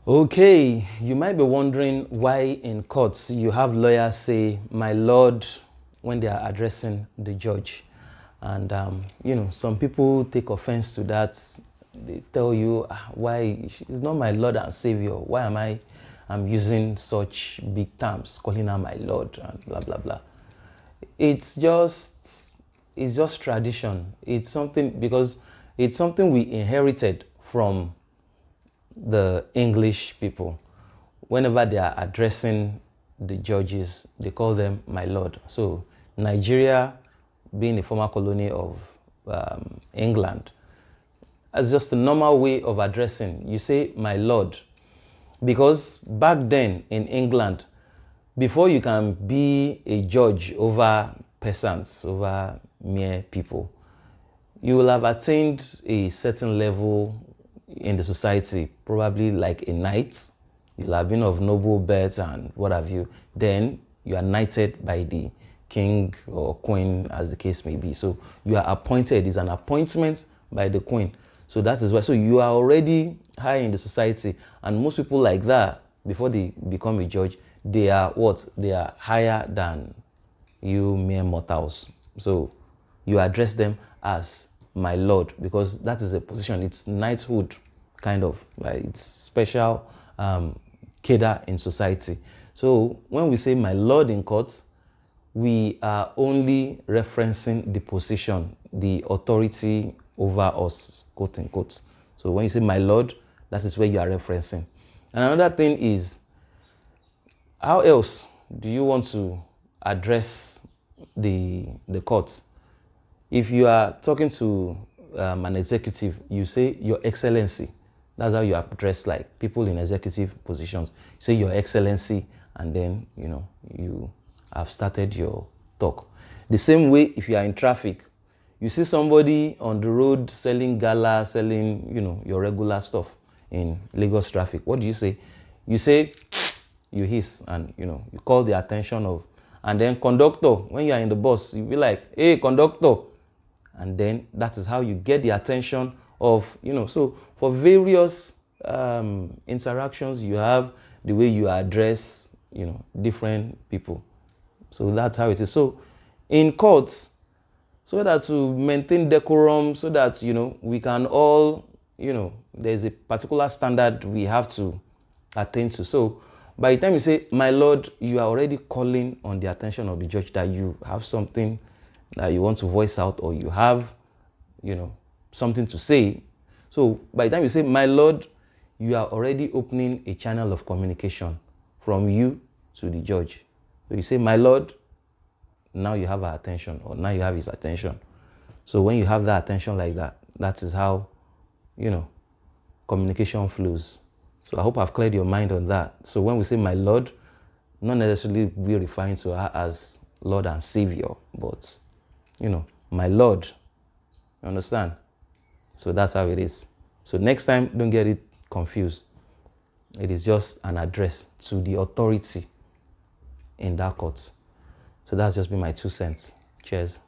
Okay, you might be wondering why in courts you have lawyers say, "My lord," when they are addressing the judge. And, some people take offense to that. They tell you, why? It's not my Lord and Savior. Why am I'm using such big terms, calling her my Lord and blah, blah, blah. It's just tradition. It's something, because it's something we inherited from the English people. Whenever they are addressing the judges, they call them my lord. So Nigeria, being a former colony of England, that's just a normal way of addressing. You say my lord, because back then in England, before you can be a judge over peasants, over mere people, you will have attained a certain level in the society, probably like a knight. You'll have been of noble birth and what have you. Then you are knighted by the king or queen, as the case may be. So you are appointed. It's an appointment by the queen. So that is why. So you are already high in the society. And most people like that, before they become a judge, they are what? They are higher than you mere mortals. So you address them as my lord, because that is a position. It's knighthood, kind of, right? It's special cadre in society. So when we say my lord in court, we are only referencing the position, the authority over us, quote unquote. So when you say my lord, that is where you are referencing. And another thing is, how else do you want to address the court? If you are talking to an executive, you say your excellency. That's how you address like people in executive positions. You say your excellency, and then you have started your talk. The same way, if you are in traffic, you see somebody on the road selling gala, selling your regular stuff in Lagos traffic. What do you say? You say, you hiss, and you call the attention of, and then conductor, when you are in the bus, you be like, "Hey, conductor." And then that is how you get the attention of, so for various interactions, you have the way you address, different people. So that's how it is. So in courts, so that to maintain decorum, so that, we can all, there's a particular standard we have to attain to. So by the time you say, my lord, you are already calling on the attention of the judge that you have something that you want to voice out, or you have, something to say. So by the time you say, my lord, you are already opening a channel of communication from you to the judge. So you say, my lord, now you have our attention, or now you have his attention. So when you have that attention like that, that is how, communication flows. So I hope I've cleared your mind on that. So when we say my lord, not necessarily we're referring to her as Lord and Savior, but my Lord. You understand? So that's how it is. So next time, don't get it confused. It is just an address to the authority in that court. So that's just been my 2 cents. Cheers.